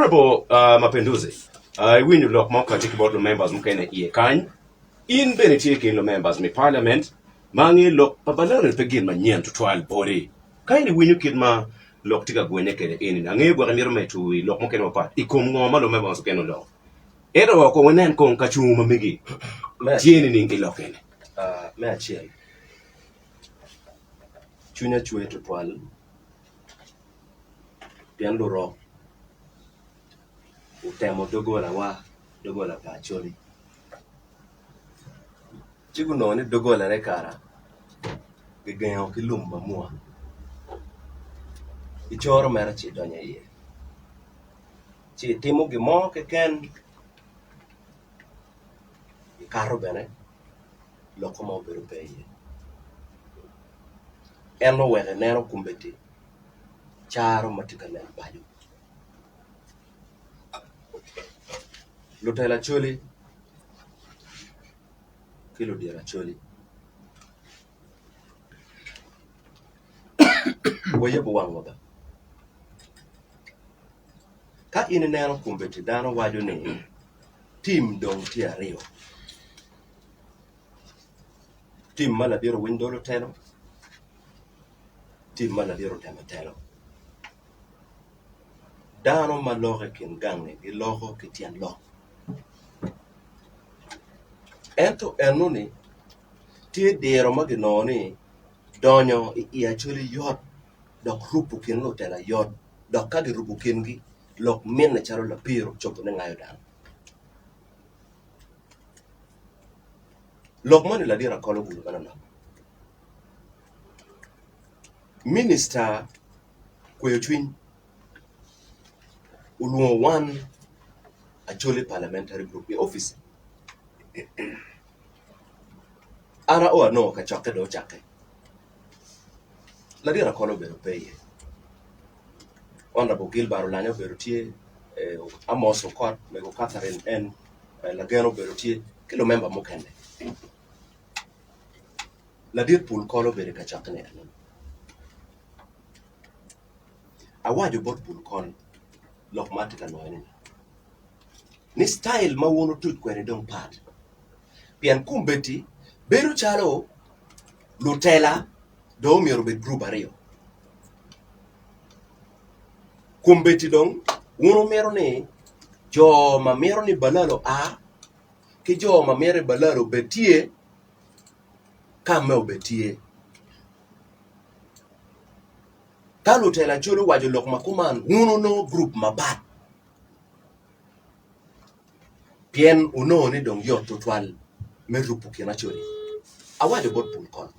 Honorable Mapenduzi, we need look more particular members mukene iye kany. In benefit in the members me parliament, mangi look pabalere begin manyen to trial body. Kindly when you kid ma look tiga gweneke in ange gwa miro me to look mukene part. Ikum ngoma lo members mukene lo. Edo ko wenen ko kachuma migi. Jeni ningi lokene. Me achiel. Chunya chwe to twal. Pian luro. Utemo dogola pa Acholi. Chigu no ni dogola ne kara. Gigenyo kilumba mua. Ichoro mera chi donya iye. Chi timo gimo ke ken ikaro bene loko mo beru pe iye. Eno wele nero kumbeti. Charo matika nen bayo. Lutela Acholi. Kilo di Acholi. Woye buwang waba. Ka ine nero kumbeti dano wajo ni team dong tia rio. Team mala diro windolo telo. Team mala diro temetelo. Dano maloge kin gange ilogo kitian lo. Ento enuni tie dero maginoni donyo i Acholi yot dok rupu kin lo tela yot dok kagi rupu kin gi lok min na charo la piro chopo ne ngayo dan. Lok mani la dira kolo gulu mana no. Minister kweyo chwin uluo one Acholi parliamentary group office. Ara o no ka choke do chake. La dira kolo bero peye. Honorable Baruli bero tie Amos Okot mego Catherine N la geno bero tie kilo member mukende. La dir pul kolo bero ka choke ne. Awajo bot pul kolo lok matika no ene. Ni style ma wono tut kwere dong pat. Pian kumbeti beru chalo lutela do miero be group ario. Kumbeti dong wono mero ne jo ma mero ni Balaalo a ki jo ma mere Balaalo betie kame obetie. Ka lutela cholo wajo lok makuman wono no group mabat. Pien uno ni dong yot to twal merupu kina Acholi. Awajo bot pul kon.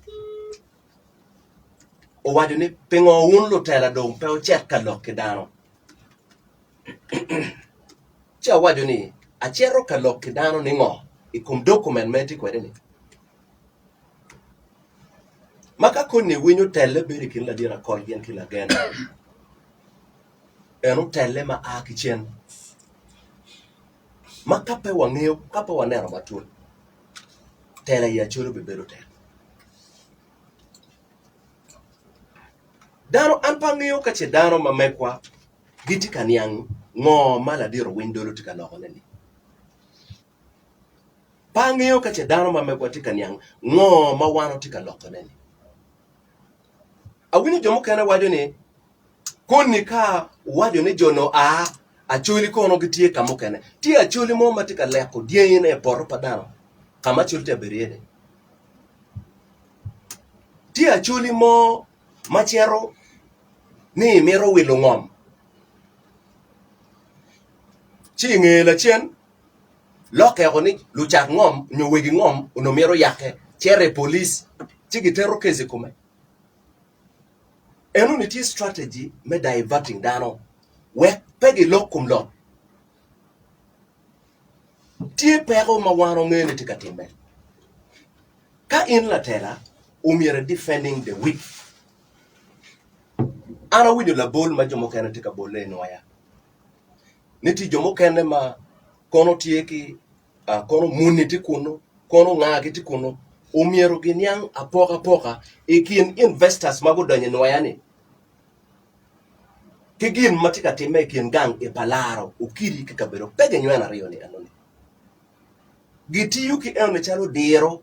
O wajo ni pengo lo tela dong peo chet ka lok kidano. Chia wajo ni achero ka lok kidano ni ngo. Ikum document meti kwede ni. Maka kuni winyo tele beri kin la dira kol yen kila gena. Eno tele ma akichen. Maka pe wangeo kapa wanero batul. Tele ya Acholi beberu tele. Dano anpangeo kache dano mamekwa giti kanyang ngo mala diro windolo tika loko neni. Pangeo kache dano mamekwa tika nyang ngo mawano tika loko neni. Awini jomo kena wajo ni koni ka wajo ni jono a Acholi kono gitie kamo kene. Ti Acholi mo matika leko die ine poro padano. Kama Acholi te beriede. Ti Acholi mo machero ni mero wilo ngom. Chi ngela chen loke oni luchak ngom nyowegi ngom uno mero yake chere police chigi tero kezi kume. Enu ni ti strategy me diverting dano we pegi lokum lot. Ti pego mawano ngene tikatimbe. Ka in la tela umiere defending the weak. Ana wido la bol ma jomo kene tika bole noya. Niti jomo kene ma kono tieki kono muniti kuno kono ngagi kuno umiero ginyang apoka ikin investors mago donye noya ni. Kigin matika time kin gang e palaro ukiri kikabero pege nywana riyo ni anoni giti yuki ene chalo diro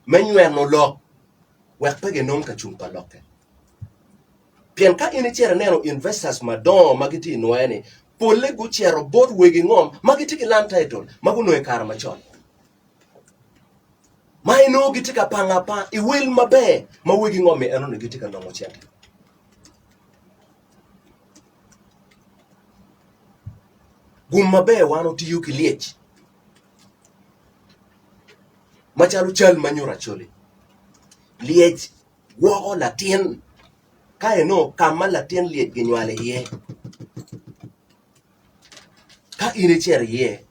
menywer no lok wek pege non ka chumpa loke pien ka ini chere neno investors madon magiti noene pole gu chero bot wegi ngom magiti ki land title maguno e kar machon mai no giti ka panga pa I will mabe ma wegi ngom e anoni giti ka nongo chen gumma be wano ti yuki liech machalo chal manyora Acholi liech wogo latin kae no kama latin liech ginywale ye ka ine cher ye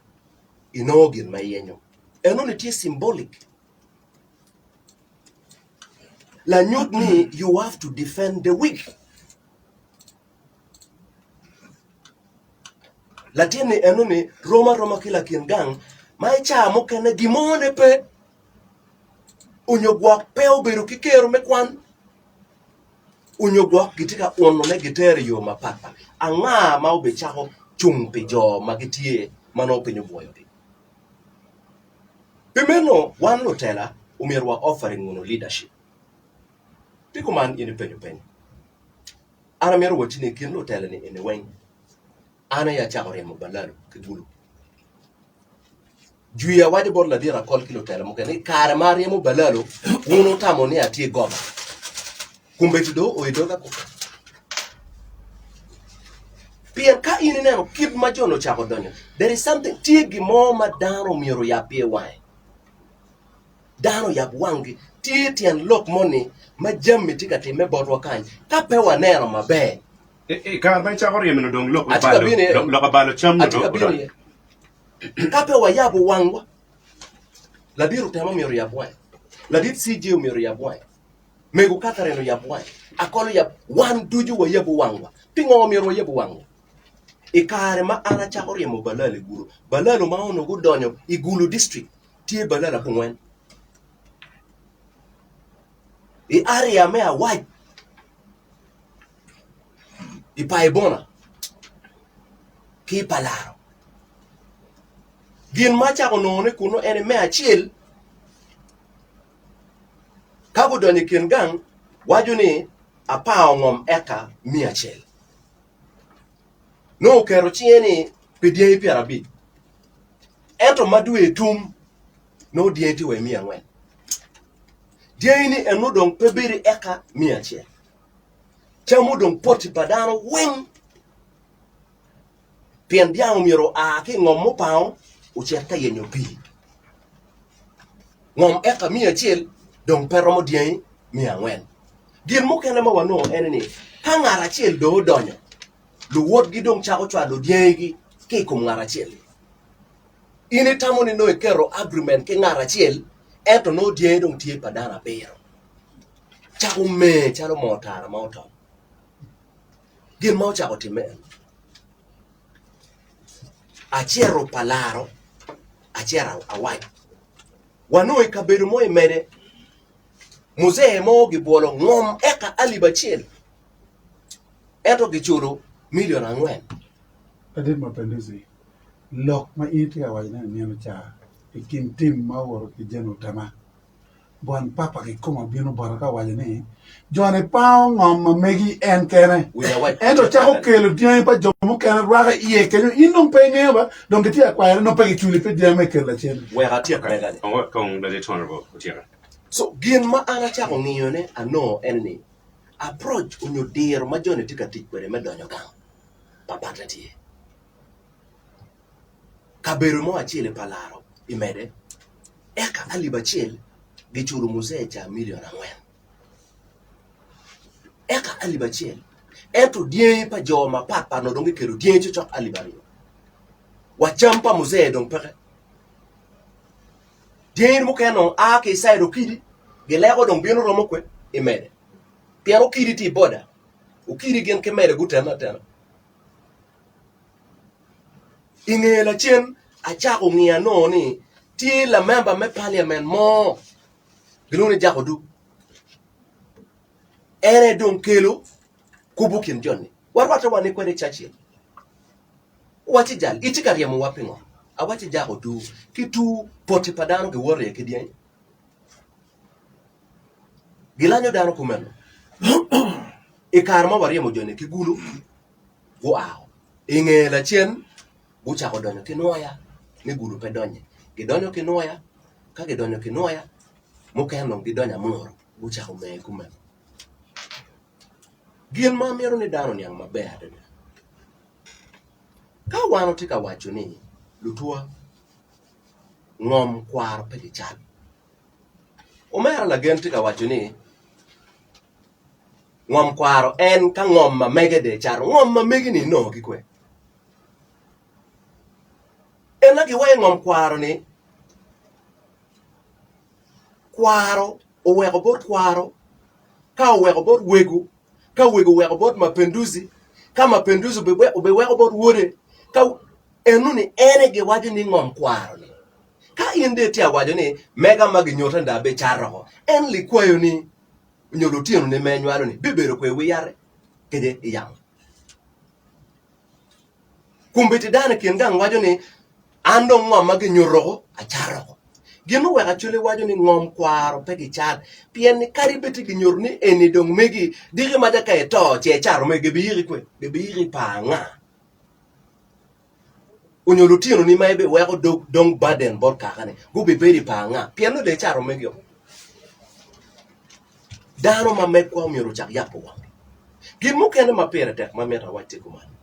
inogin mayenyo eno nitie symbolic la nyut ni you have to defend the weak latini eno ni roma kila kin gang mai chamo kene gimone pe unyogwak pe oberu kikero mekwan unyogwak gitika uono ne gitere yo mapapa anga ma obe chako chung pe jo magitie mano penyo boyo gi pimeno wan lotela umirwa offering uno leadership tiko man ini penyo ana mero wotini kin lotela ni ene wen ana ya chako remo Balaalo kigulu juya wadi bor la dira kol kilo tele mo kene kare mariamo Balaalo uno tamo ni atie goma kumbe tido o idoga ko pien ka ini neno kid ma jono chako donyo there is something tie gimo ma dano miro ya pie wai dano ya wangi tie tien lok money ma jammi tika time bodwa kan ka pewa nero mabe kar ba chako riemno dong lok balo cham no kape wa yabu wangwa la diru tema miro yabu wai la dit CJ miro yabu wai megu katareno yabu wai Acoli yab wan duju wa yabu wangwa pingo miro yabu wangwa ikare ma ana chako riemo Balaalo guru Balaalo ma ono gudonyo igulu district tie Balaalo pungwen area mea white ipaibona ki palaro gin macha onone kuno ene me achiel kago donye kin gang wajuni apao ngom eka 100 no kero chieni pedie piarabi ento madue tum no dieti we 400 dieni eno dong pebiri eka 100 chamu dong poti padano wing pien diao miro a ki ngom mo pao ucherta yenyo pi ngom eka 100 dong peromo dieni 400 gin mo kene ma wano eneni ka ngara chiel do donyo lu wot gi dong chako chwado diegi ki kum ngara chiel ini tamo ni no ekero agreement ki ngara chiel eto no die dong tie padana bero chako me chalo motara ma oto gin ma chako time achiero palaro achiera awai wano ikabedo mo imede muzee mo gibolo ngom eka Aliba chiel eto gichuro $4,000,000 Adit Mapenduzi lok ma iti ya wajna neno cha ikin tim ma woro ki jeno tama buan papa ki kuma bino baraka wajne jone pao ngom megi en kene ento chako kelo dien pa jomo kene raga iye kenyo inong pe ngeba donc ti akwaire no pe chuli pe dien me kela chen we hatia kagade kong da honorable Ojara so gin ma ana chako ngiyo ne ano enni approach unyo dir ma jone tika tikpere me donyo gang papata tie kabero mo achiel palaro imede eka Aliba chiel gichuru muzee cha $4,000,000 eka Aliba chiel eto die pa joma papa no dongi kero die cho Aliba rio wachampa muzee dong peke die mo keno a ke saido kidi gelego dong bino romo kwe imede piano kidi ti boda ukiri gen kemede gutana tana ingela chen achako ngia no ni ti la member me parliament mo giluni jako du ere don kelo kubukin jonni warwata wani kwede Churchill wachi jal itika riemo wapingo awachi jago tu kitu poti padano ke wore ke dien gilanyo dano kumeno e karma wariemo jone kigulu go ao inge la chien bucha ko donyo kinoya ni gulu pe donye gidonyo kinoya ka gidonyo kinoya mokendo gidonya moro bucha ko me kumeno gien ma miero ni dano nyang maber de ka wano tika wacho ni lutua ngom kwar pe chal omera la gen tika wacho ni ngom kwaro en ka ngom ma mege de charo ngom ma megi ni no gikwe en la giwe ngom kwaro ni kwaro owego bot kwaro ka owego bot wegu ka wegu wego bot mapenduzi ka mapenduzi be wego bot wore ka enuni ene ge wajo ni ngom kwaro ni ka inde tia wajo ni mega magi nyota nda be charo en likwayo ni nyolo tieno ne menywalo ni bibero kwe wiyare keje yam kumbiti dane kiengang wajo ni ando ngom magi nyoro acharo gino wega chule wajo ni ngom kwaro pegi chal pien ni karibeti gi nyor ni eni dong megi digi maja ka eto che charo megi biyiri kwe biyiri pa nga unyolo tieno ni maibe wego dong baden bor kakane go biberi pa nga pien no de charo megi dano ma mekwa miero chak yapo wa gin mukene mapere tek mameta wache kumani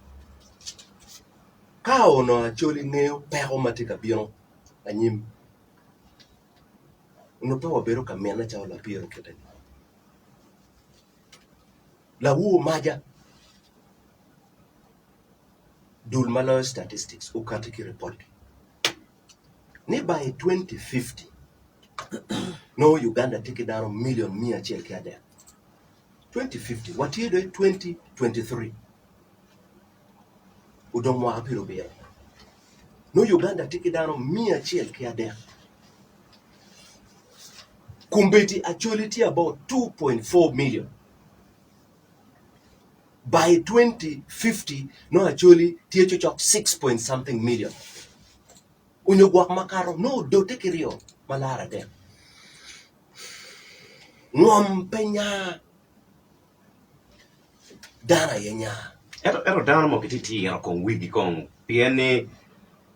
ka ono Acholi ngeo pego matika biro anyim no to bero kamena cha la piro kete la wu maja dul malo statistics ukatiki report ni by 2050 no Uganda take down million mia chel kada 2050 what year 2023 udomwa apiro bero no Uganda take down mia chel kada kumbeti Acholi tia about 2.4 million by 2050 no Acholi tia chochok 6 point something million unyogwak makaro no do take rio malara de ngom penya dana yenya ero dano mo kititi ero kon wigi kon piene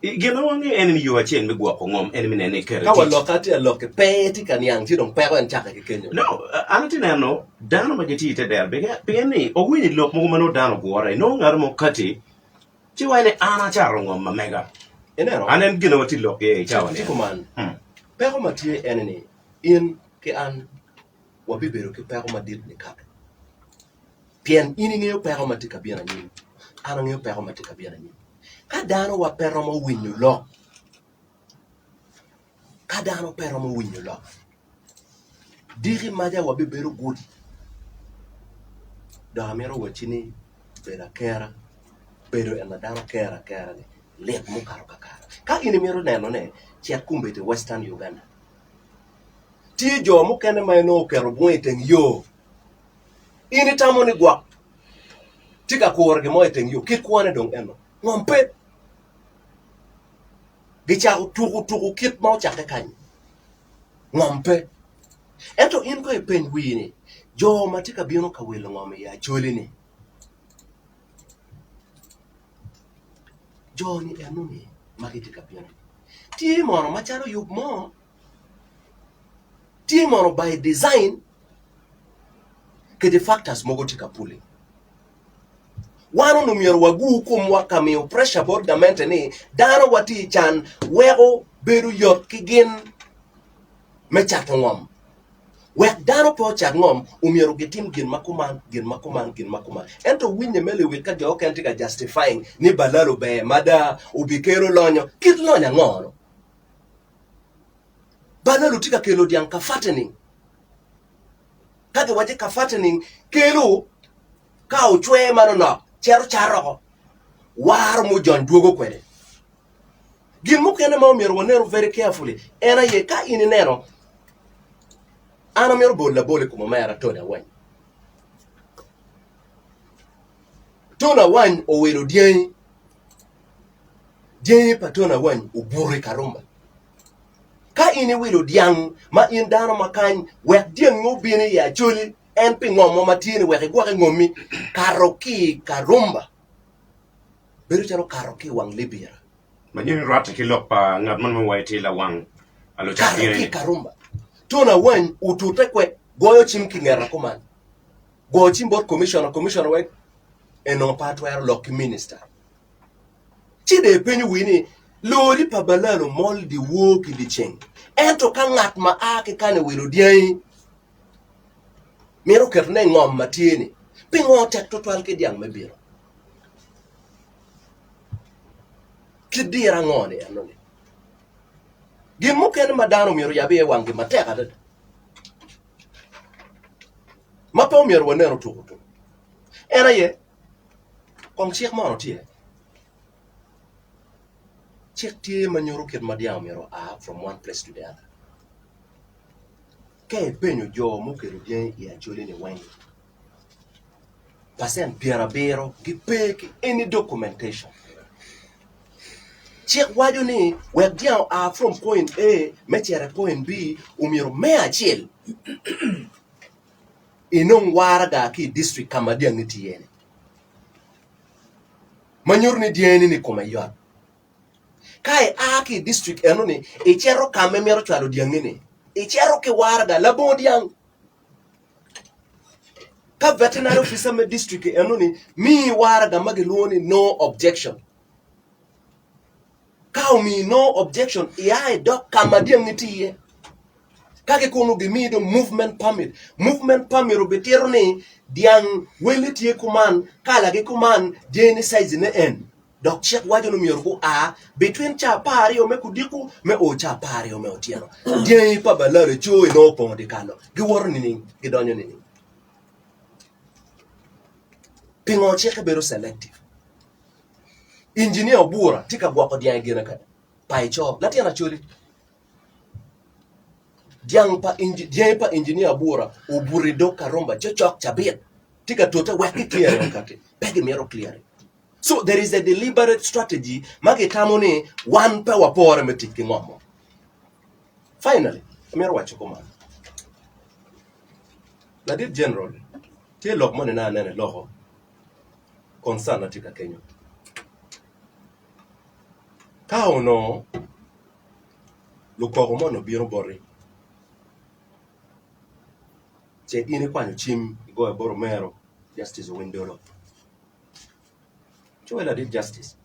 gino wange enemy yo achien megwa ko ngom enemy ne kere ka walokati aloke peti kaniang tidong pero en chaka kenyo no anatina no dano magiti te der bega piene o wini lok mo mano dano gore no ngar mo kati ci wayne ana charo ngom ma mega enero anen gino wati lok e chawane kuman pero matie enene in ke an wabibero ke pero madit ni kato pien ini ngeo pero matika biana nyim ana ngeo pero matika biana nyim ka dano wa pero mo winyo lo ka dano pero mo winyo lo diri maja wabibero good da amero wachini bera kera pero en dano kera ni lek mo karo kakara ka ini mero neno ne chia kumbete western Uganda ti jo mo kene mai no kero bueteng yo ini tamo ni gwa tika kuor ge mo eteng yo kit kwane dong eno ngompe gicha tugu kit mau chake kany ngompe ento in ko e pen wini jo matika bino ka welo ngome ya Acholi ni jo ni enuni magitika bino ti mono macharo yub mo ti mono by design ke the factors mogo tika puli wano numiero wagu kumwa kamio pressure board gamente ni dano wati chan wego beru yot kigin mechato ngom wek dano po chat ngom umiero gitim gin makuman ento winye mele wika jo kentika justifying ni Balaalo be mada ubikero lonyo kit lonya ngono Balaalo tika kelo diang ka fattening kage waje ka fattening kelo ka uchwe manono charo war mu jon duogo kwede gin mukene ma omiero wanero very carefully ena ye ka ini neno ana miero bolle kuma mera toda wen tona wan owero dieny patona wan uburi karumba ka ini wiro diang ma in dano makany wek dieng ngobini ya Acholi en pingomo matini wek gwake ngomi karoki karumba beru chalo karoki wang libira Manyin rata kilok pa ngat man waiti la wang alo karoki karumba tona wan utute kwe goyo chim kingera kuman go chim board commissioner wek eno patwer lock minister chide penyu wini lori pa Balaalo mol di woki di cheng ento ka ngat ma ake kane wiro dieny miro ketne ngom matini pingo tek total ke diang mebiro kidira ngone anone gimu ken madano miro yabe wangi matek adad mapo miro wanero tukutu era ye kom chiek mono tie chiek tie manyoro ket madiang miro from one place to the other ke penyo jo mokero dieny ya Acholi ni wengi percent piera bero gi peki any documentation chiek wajo ni wek diang from point A mechere point B umiro mea achiel inong waraga ki district kama diang nitiene manyor ni dieni ni koma yot kai aki district enoni ichero kame mero chwalo diang ni ichero ki waraga labo diang ka veterinary officer me district enoni mi waraga magiluoni no objection ka mi no objection iai dok kama diang nitie kake kono gimido movement permit obetero ni diang welitie kuman kala gi kuman deni size ne en dok check wajo no miyorgo between cha pari o me kudiku me o cha pari o me otieno dien pa Balaalo cho no pon de kalo gi wor ni gi donyo ni pingo check bero selective engineer bura tika gwako diang gina ka pai cho latiana Acholi diang pa engineer bura uburido karomba chochok chabit tika tota weki clear wakati pegi mero clear. So there is a deliberate strategy magitamoni one power pore metiki ngomo. Finally mero wacho koma la dit general tie lok mone na nene loho concern atika Kenya ka ono lukoko mono biro bori che ini kwanyo chim go e boro mero justice windolo choela did justice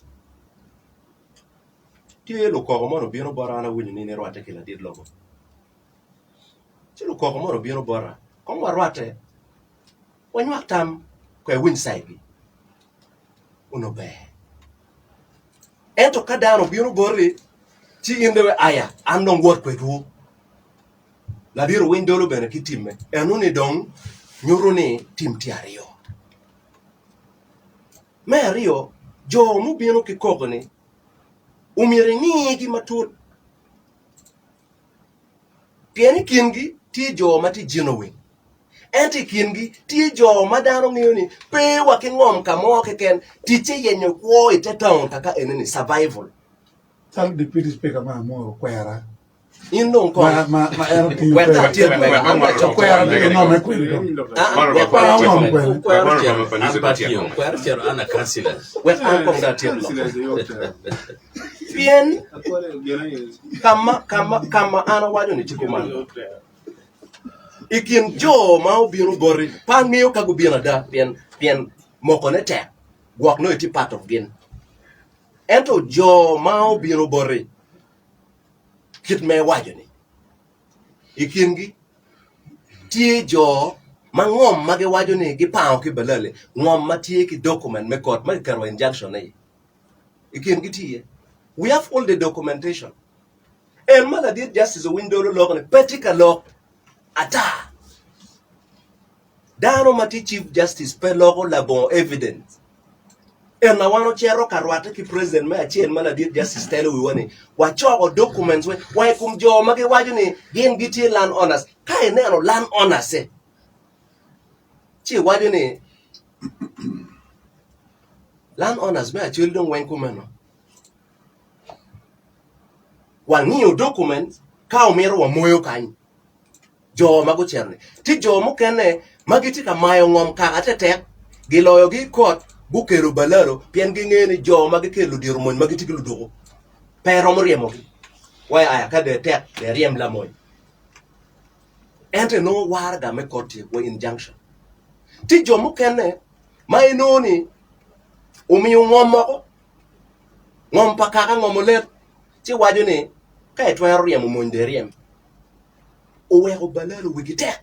tie lukoko mono biro bora na wini ni rwate kila did logo che lukoko mono biro bora kongwa rwate wanywak tam kwe win saigi uno be ento kadano biro bori ti indewe aya andong wot kwe du la biro windolo bene kitime enuni dong nyuruni tim tiario me ario jo mu bino kikogoni umire ngigi matut pieni kingi ti jo mati jinowing enti kingi ti jo madano ngiyoni pe wakingom kamo keken tiche yenye kwo itetong kaka eneni survival Tal deputy speaker ma mo kwera. indong ko Ma era ti kweta kwera. tiet me Kwera de no me kwiri. Kwera chero ana kansila. wet ankong da tiet lo pien kama ana wajo ni chikumano ikin jo ma obiro bori pa ng'iyo ka gubiro da pien moko ne tek gwak no iti part of gin ento jo ma obiro bori kit me wajo ni ikin gi tie jo ma ng'om ma gi wajo ni gi pao ki Balaalo ng'om ma tie ki document me court ma karo injunction nei ikin gi tie we have all the documentation and mala did justice window lo ne petika lo ata dano mati chief justice pe logo la bon evidence en na wano chero karwata ki president me achiel mala did justice telo we wani wachogo documents we why kum jo mage wajo ni gin giti land owners kai neno land owners chi wajo ni Landowners me Acholi don't wen kumeno. Wangiyo documents ka omero wa moyo kanyi. Jo mago cherne. Ti jo mo kene magiti ka mayo ngom ka atete giloyo gi kot bukero Balaalo pien gi ngeni jo magikelo dir mon magiti kelo dogo. Pero mo riemo gi. Why aya ka de tek de riem la moy. Ente no warga me koti wo injunction. Ti jo mo kene mai no ni umiyo ngom moko ngom pakaka ngom let ti wajo ni ka etwa riemo mon de riem. Oweko Balaalo wigi tek.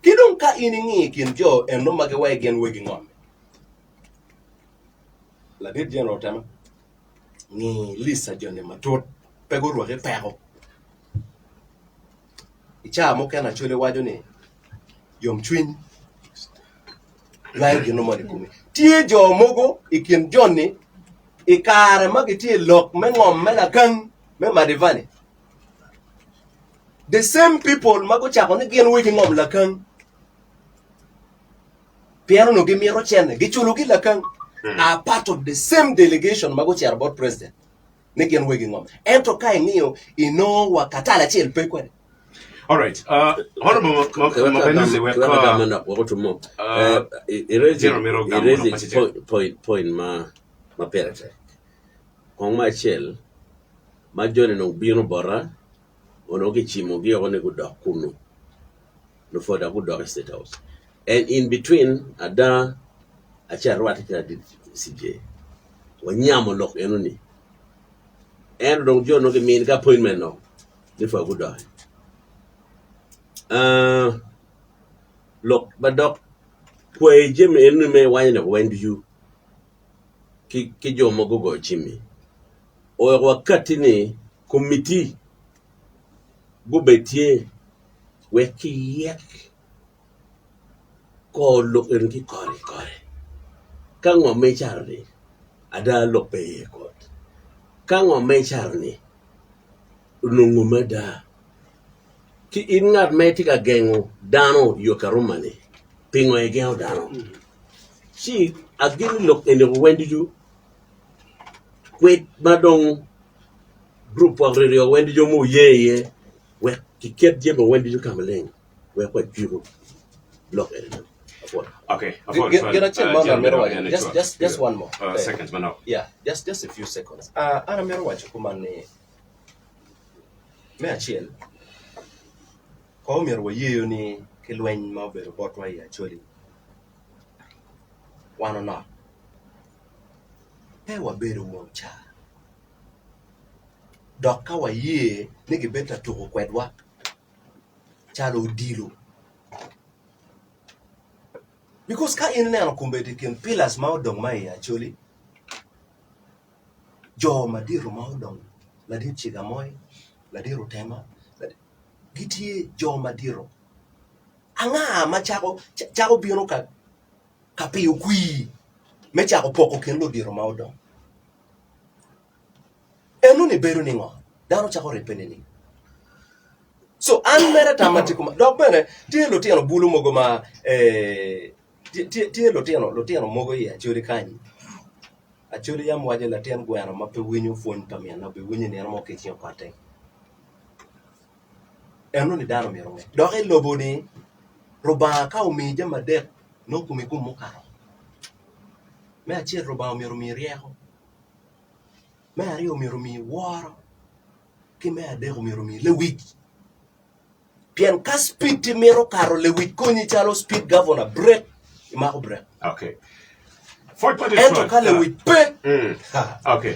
Kidong ka iningi kin jo eno mage wa gen wigi ngom. La dit general tema ni lisa jone matot pego ruoge pego. Icha mo kana Acholi wajo ni yom twin layo gino mari kumi. Tie jo mogo ikin jonni ikare magitie lok me ngom me la kan me madivani. The same people mago chako ni gen wigi ngom la kan. Piano no gimiero chene gichulo gi la kan. Are part of the same delegation mago chair board president. Ni gen wigi ngom. Ento ka ng'iyo ino wakatala chiel pe kwede. All right. Honorable Mapenduzi, we're point ma perete. Kong ma chel ma jone no bino bora ono ke chimo gi one gudo kuno. No for the good state house. And in between ada acha rwati ka did CJ. Wanyamo lok enoni. And don't jono ke mean ka appointment no. Ni for good. Look, but doc, where Jim and me wine of when do you Kijo Mogogo Jimmy? Or wakatine committee Bubetier Weki yak call look and kikori. Kang or me charity, Ada look pay court. Kang or me charity, Unumada. Ki ingat metika gengo dano yokarumani pingo egeo dano si agini look in the when did you wait madong group of radio when did you move ye we ki ket jebo when did you come along we quite people look at it okay get a chance just one more seconds man yeah just a few seconds ana mero wacho kumane me achiel Komir wa yeyo ni kilweny ma obedo Batwa ya Acholi. Wano na. Wa bedo wong cha. Dok ka wa ye ni gibeta tuko kwedwa. Chalo dilo. Because ka ine na kumbeti kin pillars ma odong ma ya Acholi. Jo madiro ma odong. Ladi chiga moy, ladi rutema. Gitie jo madiro anga ma chako biro ka piyo kui me chako poko kendo diro ma odong enu ni beru ni ngo dano chako repene ni so an mere tamatiko dok bene tie lotieno bulu mogo ma tie lotieno mogo ya Acholi kanyi Acholi yam waje la tien gwero ma pe winyo fuon pamia na be winyo ne mo ke chio pate eno ni dano miro nge doke lobo ni roba ka umi jama dek no kumi kumo karo me achiel roba umiro mi rieko me ariyo umiro mi woro ki me adek umiro mi lewik pien ka speed ti miro karo lewik konyi chalo speed governor break imako break okay ento ka lewik pe okay